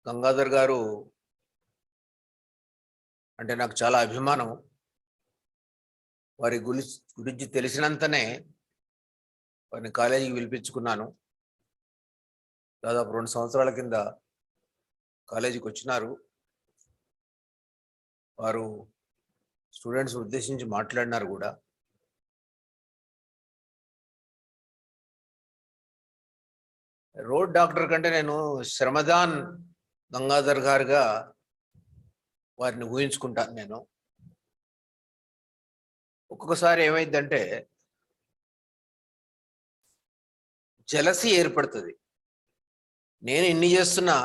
గంగాధర్ గారు అంటే నాకు చాలా అభిమానం. వారి గురించి తెలిసినంతనే వారిని కాలేజీకి పిలిపించుకున్నాను. దాదాపు 2 సంవత్సరాల కింద కాలేజీకి వచ్చినారు. వారు స్టూడెంట్స్ ఉద్దేశించి మాట్లాడినారు కూడా. రోడ్ డాక్టర్ కంటే నేను శ్రమదాన్ గంగాధర్ గారుగా వారిని ఊహించుకుంటాను. నేను ఒక్కొక్కసారి ఏమైందంటే జలసి ఏర్పడుతుంది. నేను ఇన్ని చేస్తున్నా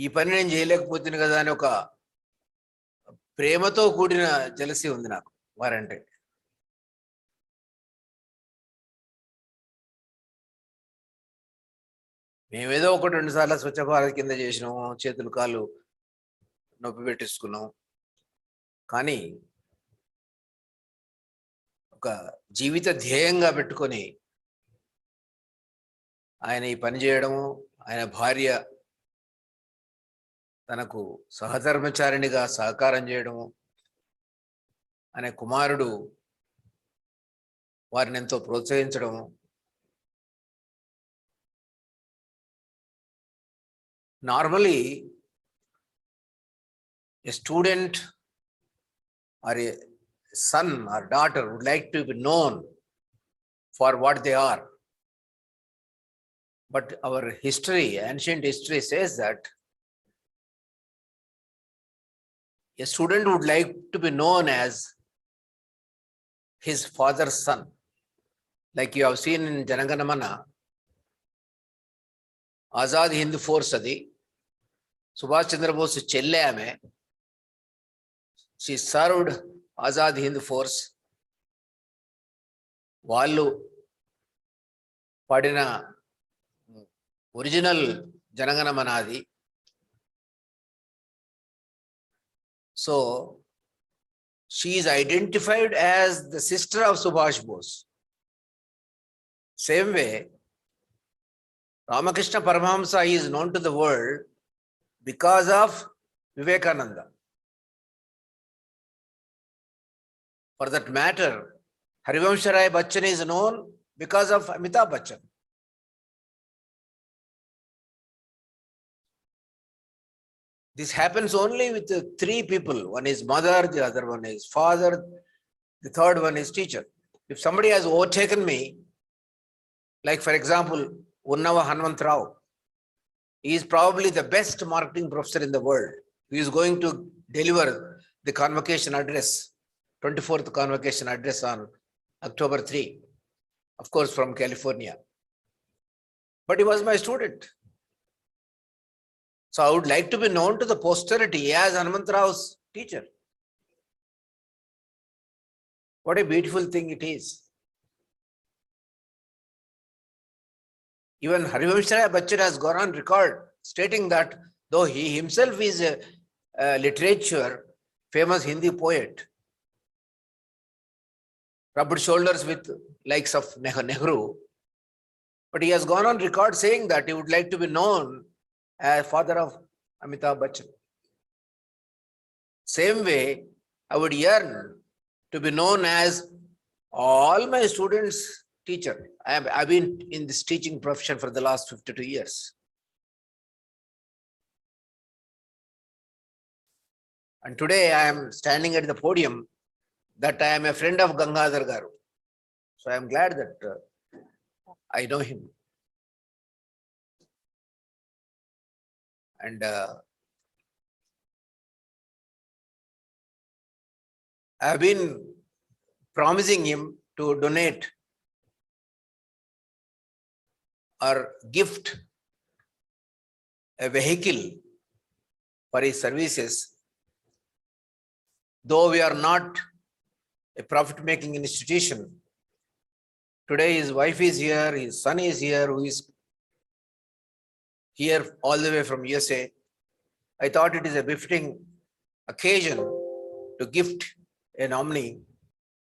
ఈ పని నేను చేయలేకపోతున్నాను కదా అని ఒక ప్రేమతో కూడిన జలసి ఉంది నాకు వారంటే. మేమేదో 1-2 సార్లు స్వచ్ఛ భారత్ కింద చేసినాము, చేతులు కాళ్ళు నొప్పి పెట్టించుకున్నాం. కానీ ఒక జీవిత ధ్యేయంగా పెట్టుకొని ఆయన ఈ పని చేయడము, ఆయన భార్య తనకు సహధర్మచారిణిగా సహకారం చేయడము, ఆయన కుమారుడు వారిని ఎంతో ప్రోత్సహించడము, normally a student or a son or daughter would like to be known for what they are. But our history, ancient history says that a student would like to be known as his father's son. Like you have seen in Janagana Mana, Azad Hind Force adi, Subhash Chandra Bose chelle ame. She served Azad Hind Force. వాళ్ళు పాడిన original జనగణ మనాది. So she is identified as the sister of Subhash Bose. Same way, Ramakrishna Paramahamsa is known to the world because of Vivekananda. For that matter, Harivamsha Rai Bachchan is known because of Amitabh Bachchan. This happens only with the 3 people. One is mother, the other one is father, the third one is teacher. If somebody has overtaken me, like for example, Unnava Hanvant Rao, he is probably the best marketing professor in the world. He is going to deliver the convocation address, 24th convocation address on October 3, of course from California. But he was my student. So I would like to be known to the posterity as Hanvant Rao's teacher. What a beautiful thing it is. Even Harivamsha Rai Bachchan has gone on record stating that though he himself is a literature famous Hindi poet, rubbed shoulders with likes of Nehru, but he has gone on record saying that he would like to be known as father of Amitabh Bachchan. Same way, I would yearn to be known as all my students' teacher. I've been in this teaching profession for the last 52 years. And today I am standing at the podium that I am a friend of Gangadhar Garu. So I am glad that I know him. And I have been promising him to donate or gift a vehicle for his services. Though we are not a profit-making institution, today his wife is here, his son is here, who is here all the way from USA. I thought it is a befitting occasion to gift an Omni,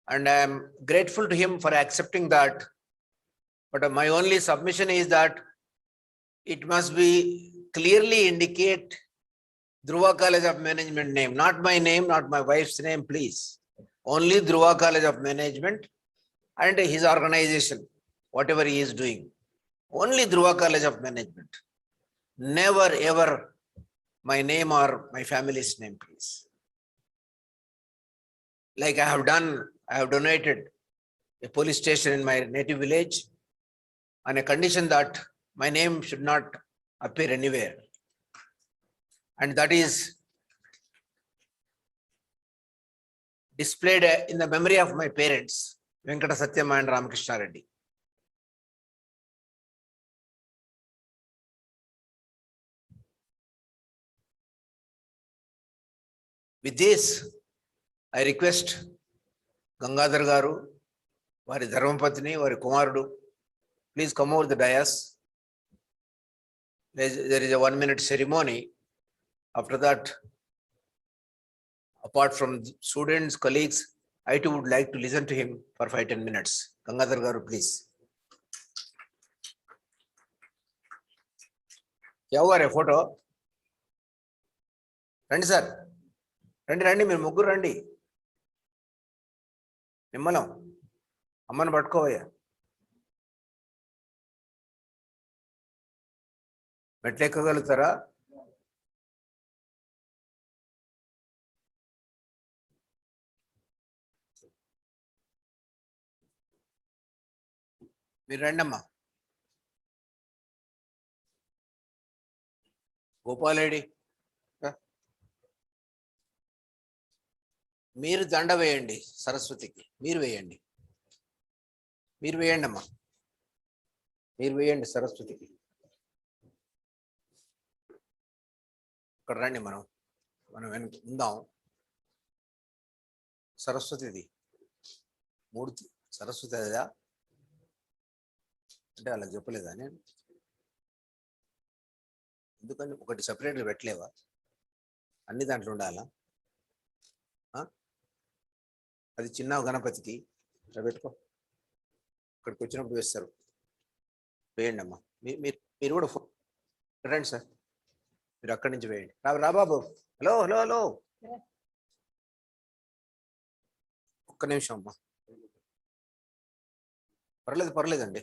and I am grateful to him for accepting that. But my only submission is that it must be clearly indicate Dhruva College of Management name, not my name, not my wife's name, please. Only Dhruva College of Management and his organization, whatever he is doing. Only Dhruva College of Management. Never ever my name or my family's name, please. Like I have done, I have donated a police station in my native village on a condition that my name should not appear anywhere. And that is displayed in the memory of my parents, Venkata Satyam and Ramakrishna Reddy. With this, I request Gangadhar Garu, Vari Dharmapatni, Vari Kumarudu, please come over the dais. There is a 1 minute ceremony. After that, apart from students, colleagues, I too would like to listen to him for 5-10 minutes. Gangadhar Garu, please. क्या हुआ रे photo రండి sir రండి రండి మీరు ముగ్గురు రండి నిమ్మలం అమ్మను పట్టుకోవయ్యా మెట్లు ఎక్కగలుగుతారా మీరు రండి అమ్మా గోపాలేడి మీరు దండ వేయండి సరస్వతికి మీరు వేయండి అమ్మా మీరు వేయండి సరస్వతికి ఇక్కడ రండి మనం ఉందాం సరస్వతిది మూర్తి సరస్వతి అదా అంటే అలా చెప్పలేదా నేను ఎందుకని ఒకటి సపరేట్గా పెట్టలేవా అన్ని దాంట్లో ఉండాలా అది చిన్న గణపతికి ఇట్లా పెట్టుకో ఇక్కడికి వచ్చినప్పుడు వేస్తారు వేయండి అమ్మా మీరు కూడా రండి సార్ మీరు అక్కడి నుంచి వేయండి రా బాబు హలో హలో హలో ఒక్క నిమిషం అమ్మా పర్లేదండి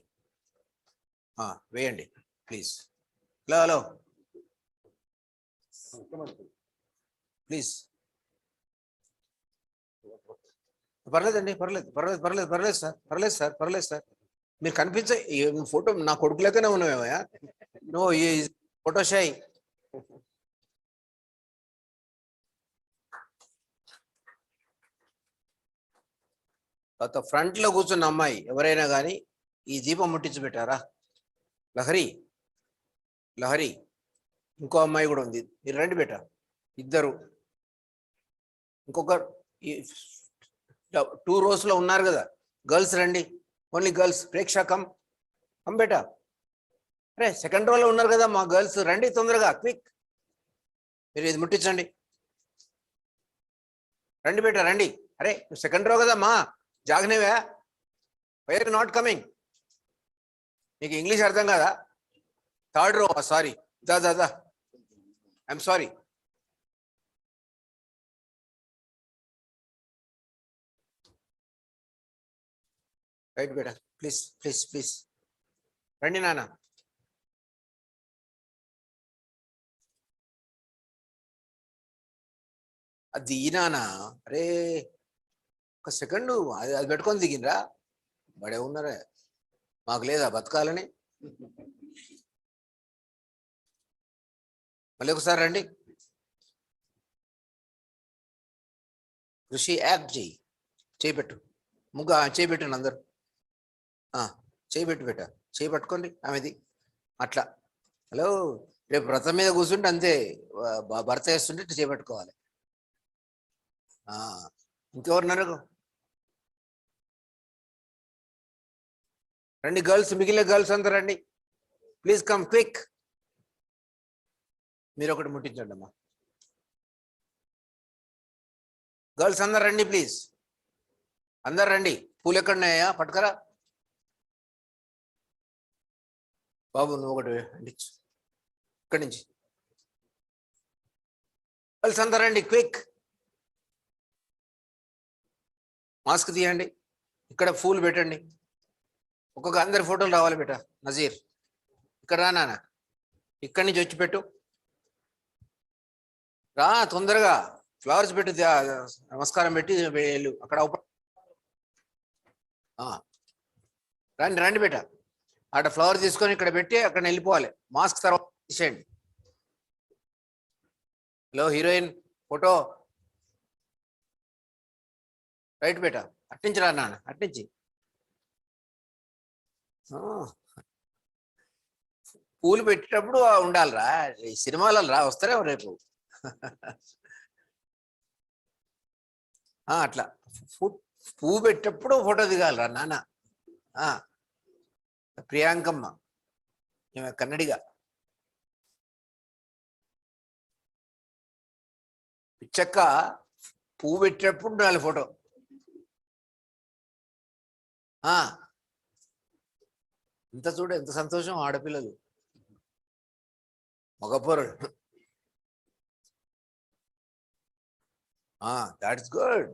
వేయండి ప్లీజ్ హలో హలో ప్లీజ్ పర్లేదండి పర్లేదు సార్ మీరు కనిపించే ఫోటో నా కొడుకు లెక్కనే ఉన్నావేమయ్యా నో ఈ ఫోటో షై ఫ్రంట్ లో కూర్చున్న అమ్మాయి ఎవరైనా కానీ ఈ దీపం ముట్టించి పెట్టారా లహరి ఇంకో అమ్మాయి కూడా ఉంది మీరు రండి బేట ఇద్దరు ఇంకొక 2 rows లో ఉన్నారు కదా గర్ల్స్ రండి ఓన్లీ గర్ల్స్ ప్రేక్ష కమ్ బేటా అరే సెకండ్ రోలో ఉన్నారు కదా మా గర్ల్స్ రండి తొందరగా క్విక్ మీరు ఇది ముట్టించండి రండి బేటా రండి అరే సెకండ్ రో కదా మా జాగ్నేవా వై ఆర్ నాట్ కమింగ్ మీకు ఇంగ్లీష్ అర్థం కదా థర్డ్ రో సారీ దా ఐఎమ్ సారీ రైట్ బేటా ప్లీజ్ రండి నాన్న అది ఈనానా అరే ఒక సెకండ్ అది పెట్టుకొని దిగిండ్రా బడే ఉన్నారా మాకు లేదా బతకాలని మళ్ళీ ఒకసారి రండి ఋషి యాక్ట్ చేపెట్టు చేయబెట్టండి అందరు చేయబెట్టు బేట చేయి పట్టుకోండి ఆమెది అట్లా హలో రేపు వ్రతం మీద కూర్చుంటే అంతే భర్త వేస్తుంటే చేపట్టుకోవాలి ఇంకెవరున్నారు రండి గర్ల్స్ మిగిలిన గర్ల్స్ అంతా రండి ప్లీజ్ కమ్ క్విక్ మీరు ఒకటి ముట్టించండి అమ్మా గర్ల్స్ అందరు రండి ప్లీజ్ అందరు రండి పూలు ఎక్కడున్నాయా పట్టుకరా బాబు నువ్వు ఒకటి అంటించు ఇక్కడి నుంచి అందరండి క్విక్. మాస్క్ తీయండి, ఇక్కడ ఫూల్ పెట్టండి, ఒక్కొక్క అందరి ఫోటోలు రావాలి బేట. నజీర్ ఇక్కడ రా నాన్న, ఇక్కడి నుంచి వచ్చి పెట్టు, రా తొందరగా. ఫ్లవర్స్ పెట్టు, నమస్కారం పెట్టి వెళ్ళు అక్కడ. రండి రండి బేట, అక్కడ ఫ్లవర్ తీసుకొని ఇక్కడ పెట్టి అక్కడ వెళ్ళిపోవాలి. మాస్క్ తర్వాత తీసేయండి. హలో హీరోయిన్ ఫోటో రైట్ బేట, అట్నుంచి రా నాన్న, అట్నుంచి. పూలు పెట్టేటప్పుడు ఉండాలిరా, ఈ సినిమాలలో రా వస్తారేమో రేపు. అట్లా పువ్వు పెట్టేటప్పుడు ఫోటో దిగాలిరా నాన్న. ప్రియాంకమ్మ కన్నడిగా. పిచ్చక్క పువ్వు పెట్టేటప్పుడు ఉండాలి ఫోటో. ఇంత చూడ ఎంత సంతోషం ఆడపిల్లలు, మగపోరుడు. That's good.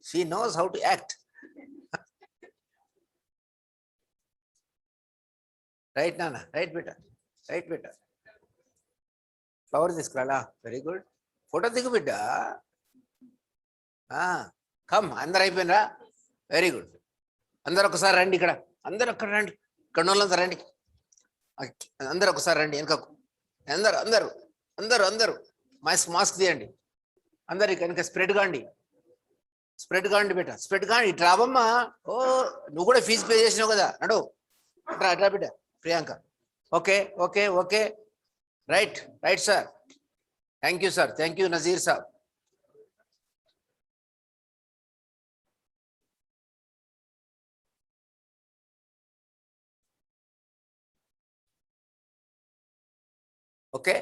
She knows how to act. Right, Nana? Right, beta? Right, beta? Flower తీసుకురాలా? Very good. Photo దిగు బిడ్డ. కమ్, అందరు అయిపోయినరా? Very good. అందరు ఒకసారి రండి ఇక్కడ, అందరు ఒక్కడ రండి, ఇక్కడ వాళ్ళంతా రండి, అందరు ఒకసారి రండి వెనకకు. అందరు అందరు అందరు అందరు మాస్క్ తీయండి. అందరు కనుక స్ప్రెడ్ కాండి, స్ప్రెడ్ కాండి బేట, స్ప్రెడ్ కాండి. ఇటు రావమ్మా. ఓ నువ్వు కూడా ఫీజు పే చేసినావు కదా, నడు అట్రా బిడ్డ. Priyanka okay okay okay, right right sir, thank you sir, thank you Nazir Saab. Okay,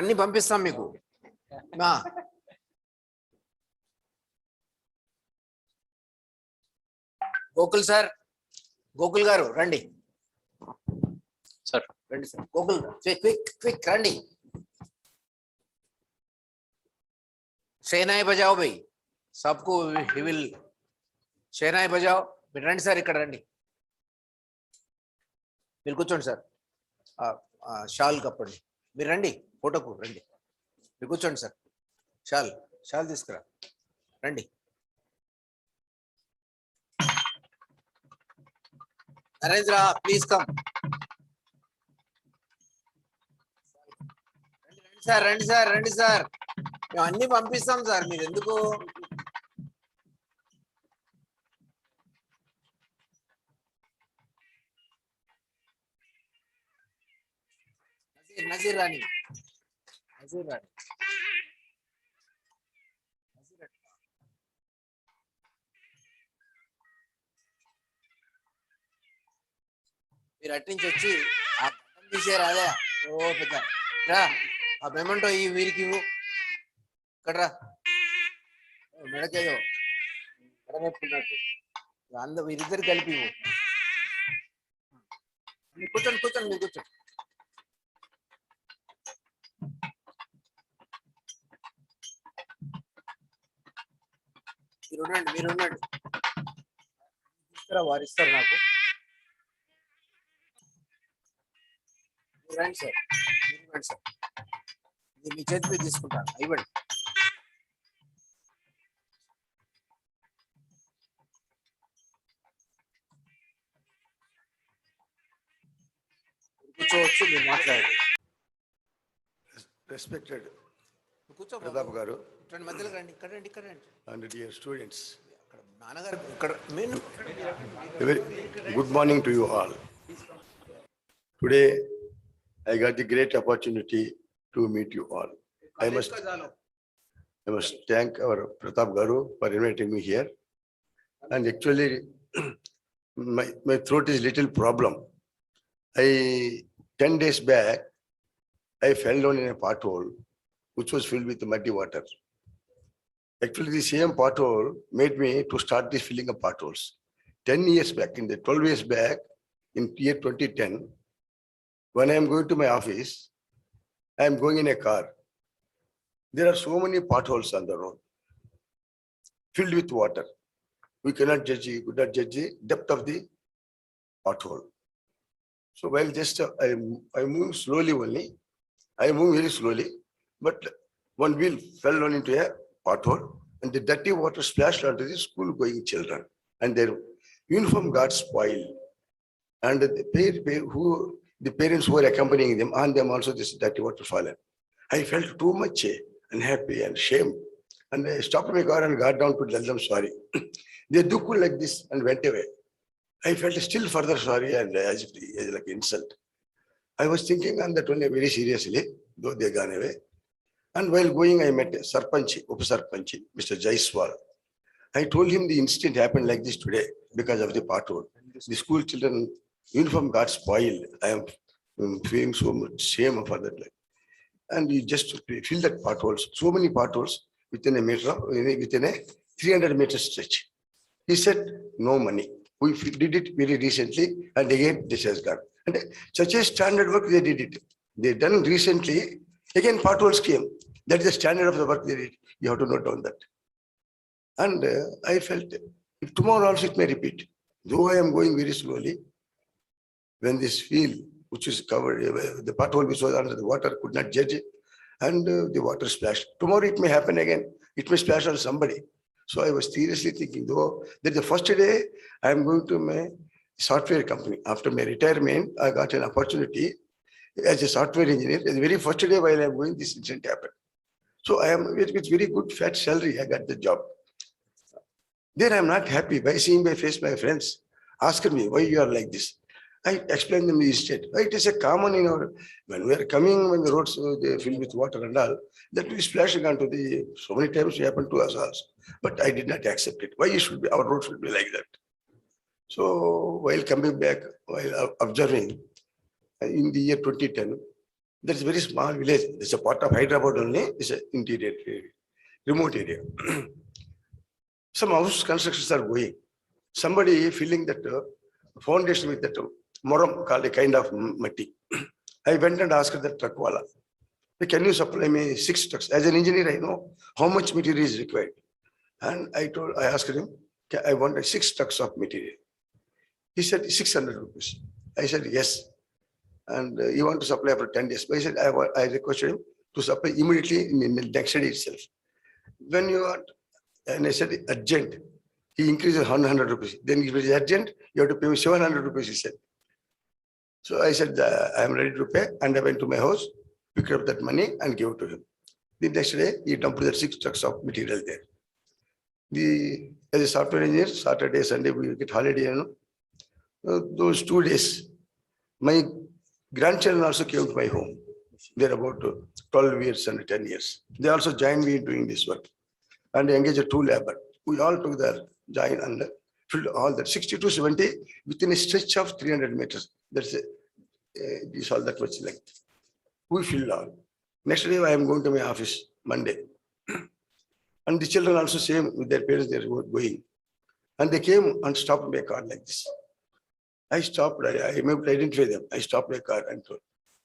అన్ని పంపిస్తాం మీకు. గోకుల్ సార్, గోకుల్ గారు రండి సార్. రండి సార్, గోకుల్ క్విక్ క్విక్ రండి. షేనాయి బజాओ भाई, सबको ही विल షేనాయి బజాओ. మీరు రండి సార్, ఇక్కడ రండి, మీరు కూర్చోండి సార్. షాల్ కప్పండి, మీరు రండి ఫోటోకు రండి, మీరు కూర్చోండి సార్. షాల్ షాల్ తీసుకురా, రండి. Narendra please come. రండి సార్, రండి సార్, రండి సార్, మేము అన్ని పంపిస్తాం సార్, మీరు ఎందుకు. నజీర్ రాణి, నజీర్ రాణి, మీరు అట్నుంచి వచ్చి ఆ గడ్డం తీసేరా. అదే ఓ పెద్ద రా, ఆ మెమంటో ఈ వీరికి ఇవ్వు, ఇక్కడ రా. మెడకేదో మెడమెప్పుకున్నట్టు వీరిద్దరు కలిపి ఇవ్వు. కూర్చోండి కూర్చోండి, మీరు కూర్చోండి. మీరు ఉండండి, మీరు ఉండండి, తీసుకురా, వారు ఇస్తారు నాకు. రండి సార్, ఇవ్వండి సార్, ఇది మీ చేతి మీద తీసుకుంటాను, ఇవ్వండి. కూర్చోవచ్చు, మీరు మాట్లాడండి. Respected కూర్చో Pratap Garu మధ్యలో రండి, ఇక్కడ రండి, ఇక్కడ రండి. and dear students, నాన్నగారు ఇక్కడ మీరు. a very good morning to you all. Today, I got the great opportunity to meet you all. I must thank our Pratap Garu for inviting me here. And actually, my throat is little problem. 10 days back, I fell down in a pothole which was filled with muddy water. Actually, the same pothole made me to start this filling of potholes. 10 years back, in the 12 years back, in year 2010, When I am going to my office, I am going in a car. There are so many potholes on the road, filled with water. We could not judge the depth of the pothole. So while just I move slowly only, I move very slowly, but one wheel fell down into a pothole and the dirty water splashed onto the school going children and their uniform got spoiled. And the parents who were accompanying them, on them also this dirty water fallen. I felt too much unhappy and shame. And I stopped my car and got down to tell them sorry. They took like this and went away. I felt still further sorry and as if like insult. I was thinking on that one very seriously, though they gone away. And while going, I met Sarpanchi, Upasarpanchi, Mr. Jaiswal. I told him the incident happened like this today because of the pothole. The school children uniform got spoiled. I am feeling so much shame for that. And we just fill that potholes, so many potholes within a meter, within a 300-meter stretch. He said, no money. We did it very recently and again this has gone. And such a standard work they did it. They done recently, again potholes came. That is the standard of the work they did. You have to note down that. And I felt, if tomorrow also it may repeat. Though I am going very slowly, when this field, which is covered, the pothole which was under the water could not judge it, and the water splashed. Tomorrow it may happen again. It may splash on somebody. So I was seriously thinking, though, that the first day I am going to my software company. After my retirement, I got an opportunity as a software engineer. The very first day while I am going, this incident happened. So I am with very good fat salary. I got the job. Then I am not happy by seeing my face. My friends asked me, why you are like this? I explained them the instead. It is a common in our, when we are coming, when the roads they fill with water and all, that we splashing onto the, so many times it happened to us also. But I did not accept it. Why it should be, our road should be like that. So while coming back, while observing, in the year 2010, there is a very small village. It's a part of Hyderabad only. It's an interior area, remote area. Some house constructions are going. Somebody filling that foundation with that moram called a kind of matti. I went and asked the truckwala, can you supply me 6 trucks? As an engineer, I know how much material is required. And I asked him, I want 6 trucks of material. He said 600 rupees. I said yes. And you want to supply for 10 days. But I said I requested him to supply immediately in the next day itself. When you are, and I said urgent, he increased 100 rupees. Then if it is urgent, you have to pay me 700 rupees, he said. So I said, I am ready to pay. And I went to my house, picked up that money and gave it to him. The next day, he dumped that 6 trucks of material there. As a software engineer, Saturday, Sunday, we get holiday, you know. Those 2 days, my grandchildren also came to my home. They're about 12 years and 10 years. They also joined me in doing this work. And I engaged 2 labor. We all took the join and filled all that 60 to 70 within a stretch of 300 meters. That's it. This all that much length. We filled all. Next day I am going to my office Monday. And the children also same with their parents, they were going. And they came and stopped my car like this. I stopped, I able to identify them. I stopped my car and told,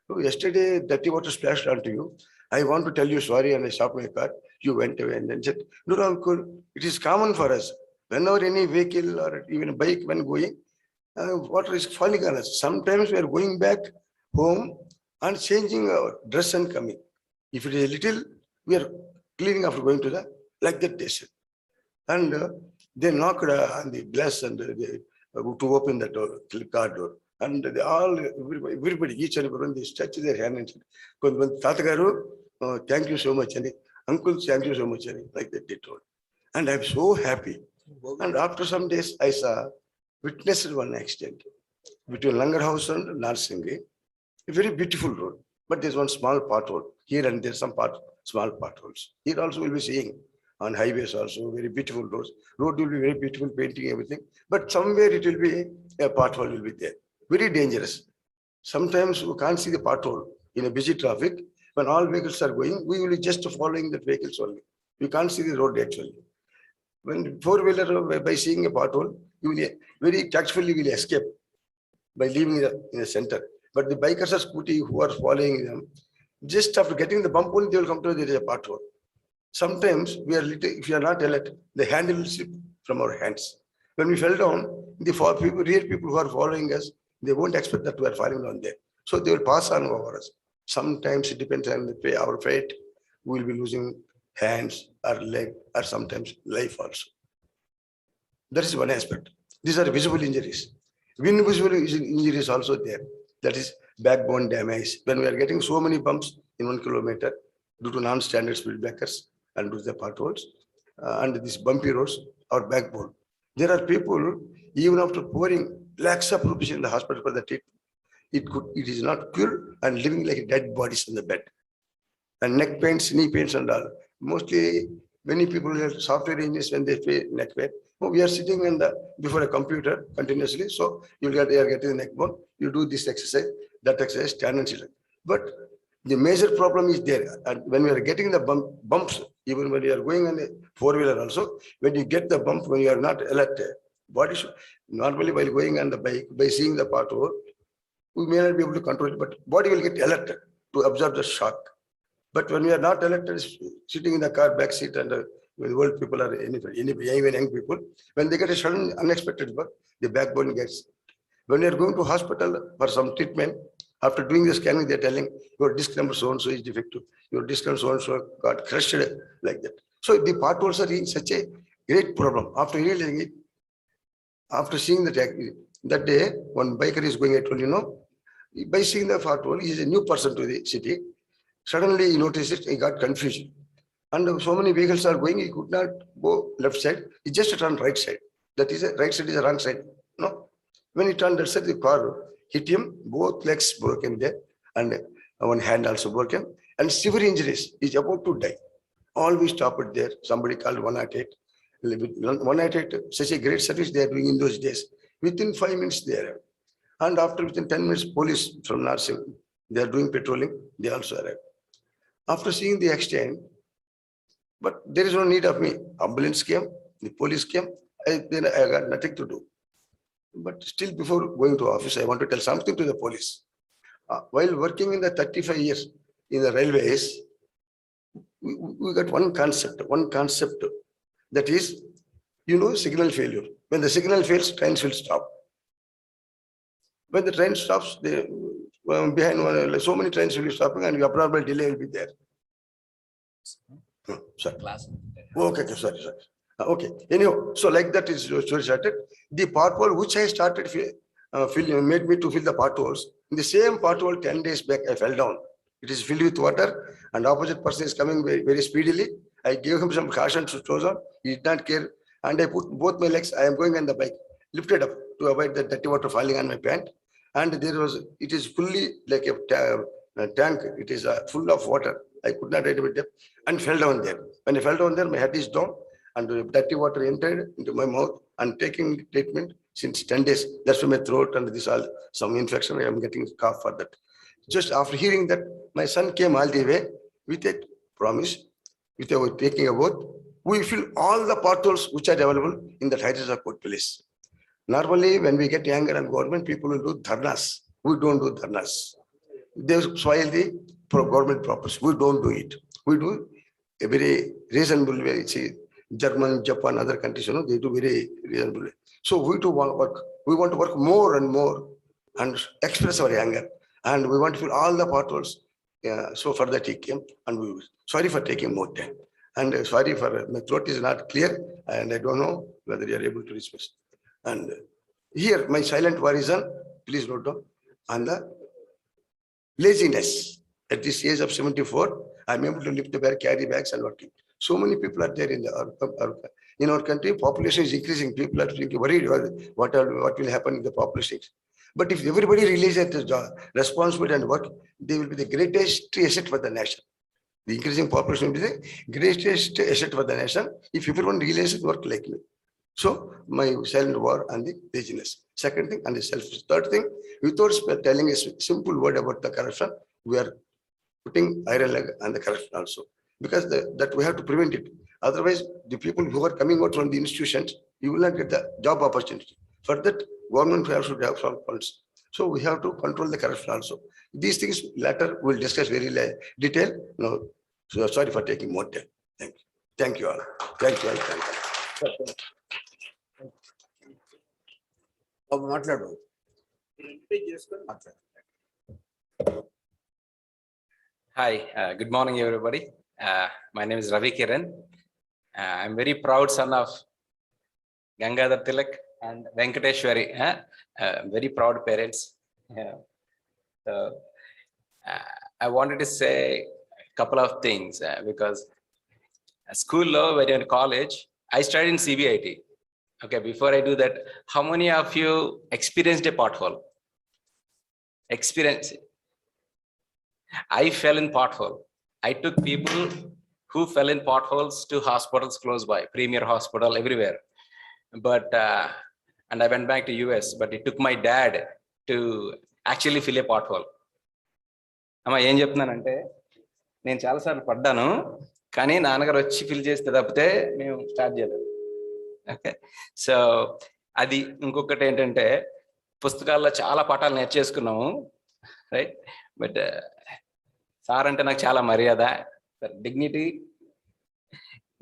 oh, yesterday dirty water splashed onto you. I want to tell you sorry, and I stopped my car. You went away and then said, no, uncle, it is common for us. Whenever any vehicle or even a bike when going, water is falling on us. Sometimes we are going back home and changing our dress and coming. If it is a little, we are cleaning after going to the, like that they said. And they knocked on the glass and to open the door, car door. And they all, everybody, each and everyone, they stretch their hand and said, Tatagaru, thank you so much. And uncle, thank you so much. And like that they told. And I'm so happy. And after some days, I witnessed one accident between Langar House and Narsingi. A very beautiful road. But there's one small pothole. Here and there, some small potholes. Here also we'll be seeing on highways also, very beautiful roads. Road will be very beautiful, painting, everything. But somewhere it will be, a pothole will be there. Very dangerous. Sometimes we can't see the pothole in a busy traffic. When all vehicles are going, we will be just following the vehicles only. You can't see the road actually. When four-wheeler, by seeing a pothole, you will very tactfully will escape by leaving in the center. But the bikers or scooty who are following them, just after getting the bump only, they will come to there is a pothole. Sometimes we are little, if you are not alert, the handle will slip from our hands. When we fell down, the real people who are following us, they won't expect that we are falling down there. So they will pass on over us. Sometimes it depends on our fate. We will be losing hands or leg or sometimes life also. That is one aspect. These are visible injuries. Invisible injuries also there. That is backbone damage. When we are getting so many bumps in 1 kilometer due to non-standard speed breakers and due to the potholes and these bumpy roads or backbone. There are people, even after pouring lakhs of rupees in the hospital for the treatment, it is not cured and living like dead bodies in the bed. And neck pains, knee pains and all. Mostly many people have software engineers when they feel neck pain. Oh, we are sitting before a computer continuously. So they are getting the neck bone. You do this exercise, that exercise, stand and sit. But the major problem is there. And when we are getting the bumps, even when you are going on a four-wheeler also, when you get the bump, when you are not alert, body should, normally while going on the bike, by seeing the pothole, we may not be able to control it, but body will get alerted to absorb the shock. But when we are not alerted, sitting in the car back seat and with old people or even young people, when they get a sudden unexpected birth, the backbone gets. When you are going to hospital for some treatment, after doing the scanning, they're telling your disc number so-and-so is defective. Your disc number so-and-so got crushed like that. So the potholes are such a great problem. After realizing it, after seeing that day, one biker is going, I told by seeing the pothole, he is a new person to the city. Suddenly he noticed it, he got confused. And so many vehicles are going, he could not go left side, he just turned right side. That is, right side is the wrong side. No. When he turned that side, the car hit him, both legs broken there, and one hand also broken, and severe injuries. He's about to die. All we stopped there. Somebody called 108. 108, such a great service they are doing in those days. Within 5 minutes there. And after within 10 minutes, police from Narsing, they are doing patrolling, they also arrived. After seeing the extent, but there is no need of me. Ambulance came, the police came, then I got nothing to do. But still before going to office, I want to tell something to the police. While working in the 35 years in the railways, we got one concept that is, signal failure. When the signal fails, trains will stop. When the train stops, behind so many trains will be stopping and abnormal delay will be there. No, sorry. Okay, sorry. Okay. Anyhow, so like that is story started. The pothole which I started made me to fill the potholes. In the same pothole 10 days back, I fell down. It is filled with water and opposite person is coming very, very speedily. I gave him some caution to throw on. He did not care. And I put both my legs, I am going on the bike, lifted up to avoid the dirty water falling on my pant. And it is fully like a tank. It is full of water. I could not ride with it and fell down there. When I fell down there, my head is down and the dirty water entered into my mouth and taking treatment since 10 days. That's why my throat and this all some infection. I am getting cough for that. Just after hearing that, my son came all the way with a promise, without taking a oath. We fill all the potholes which are available in the Hyderabad Port Police. Normally, when we get anger and government, people will do dharnas. We don't do dharnas. They soil the government property. We don't do it. We do a very reasonable way. See, German, Japan, other countries, they do very reasonable way. So we do want to work. We want to work more and more and express our anger. And we want to fill all the potholes. So for that he came, and we sorry for taking more time. And sorry for my throat is not clear, and I don't know whether you are able to respond. And here my silent worrism, please note down, on the laziness. At this age of 74, I'm able to lift the bag, carry bags and working. So many people are there in our country. Population is increasing. People are worried what will happen in the population. But if everybody realizes the job, responsibility and work, they will be the greatest asset for the nation. The increasing population will be the greatest asset for the nation if everyone realizes work like me. So my silent war on the laziness. Second thing, and the selfish. Third thing, without telling a simple word about the corruption, we are putting iron leg on the corruption also. Because that we have to prevent it. Otherwise, the people who are coming out from the institutions, you will not get the job opportunity. For that, government should have some funds. So we have to control the corruption also. These things later we'll discuss very detail. No, so sorry for taking more time. Thank you. Thank you all. Thank you all. Thank you. మాట్లాడు. Hi, good morning, everybody. My name is Ravi Kiran. I'm very proud son of Gangadhar Tilak and Venkateshwari. Very proud parents. So, I wanted to say a couple of things because school law, when you're in college, I studied in CBIT. Okay, before I do that, how many of you experienced a pothole? Experience. I fell in pothole. I took people who fell in potholes to hospitals close by, Premier Hospital, everywhere. But, and I went back to US, but it took my dad to actually fill a pothole. అమ్మా ఏం చెప్తున్నానంటే నేను చాలాసార్లు పడ్డాను కానీ నాన్నగారు వచ్చి fill చేస్తే తప్పితే మేము స్టార్ట్ చేయలేదు. ఓకే, సో అది ఇంకొకటి ఏంటంటే పుస్తకాల్లో చాలా పాఠాలు నేర్చేసుకున్నాము, రైట్? బట్ సార్ అంటే నాకు చాలా మర్యాద.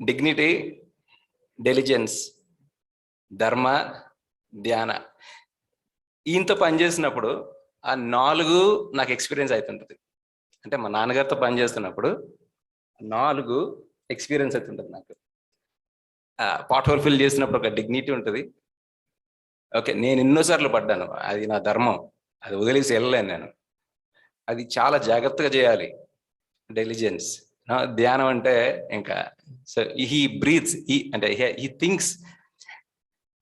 డిగ్నిటీ, డెలిజెన్స్, ధర్మ, ధ్యాన, ఈయనతో పనిచేసినప్పుడు ఆ 4 నాకు ఎక్స్పీరియన్స్ అవుతుంటుంది. అంటే మా నాన్నగారితో పనిచేస్తున్నప్పుడు 4 ఎక్స్పీరియన్స్ అవుతుంటుంది నాకు. పాట్ ఫిల్ చేసినప్పుడు ఒక డిగ్నిటీ ఉంటుంది. ఓకే, నేను ఎన్నోసార్లు పడ్డాను, అది నా ధర్మం, అది వదిలేసి వెళ్ళలేను నేను, అది చాలా జాగ్రత్తగా చేయాలి. డెలిజెన్స్, ధ్యానం అంటే ఇంకా సో హీ బ్రీత్స్, అంటే హీ థింక్స్.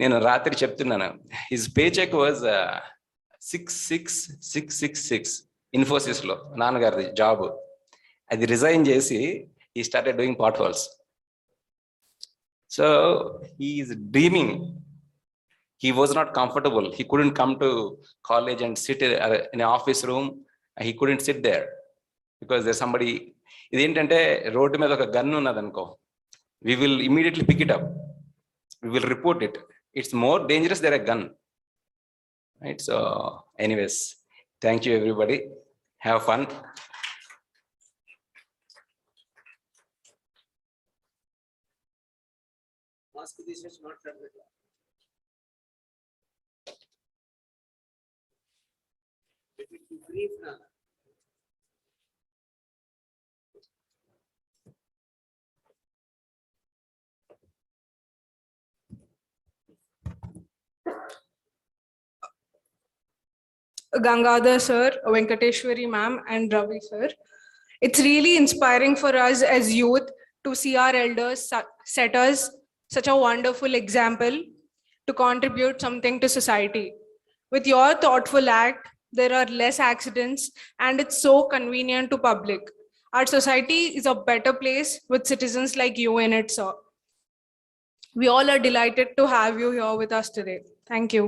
నేను రాత్రి చెప్తున్నాను, his pay check was 66666 Infosys లో నాన్నగారిది జాబ్. అది రిజైన్ చేసి he started doing potholes. So he is dreaming. He was not comfortable. He couldn't come to college and sit in an office room. He couldn't sit there because there's somebody. ఇదేంటంటే road మీద ఒక gun ఉన్నది అనుకో, we will immediately pick it up. We will report it. It's more dangerous than a gun. Right? So anyways, thank you everybody. Have fun. Mask తీసేసి మాట్లాడలేదు. Gangadhar sir, Venkateshwari ma'am, and Ravi sir. It's really inspiring for us as youth to see our elders set us such a wonderful example to contribute something to society. With your thoughtful act, there are less accidents and it's so convenient to public. Our society is a better place with citizens like you in it, sir. We all are delighted to have you here with us today. Thank you.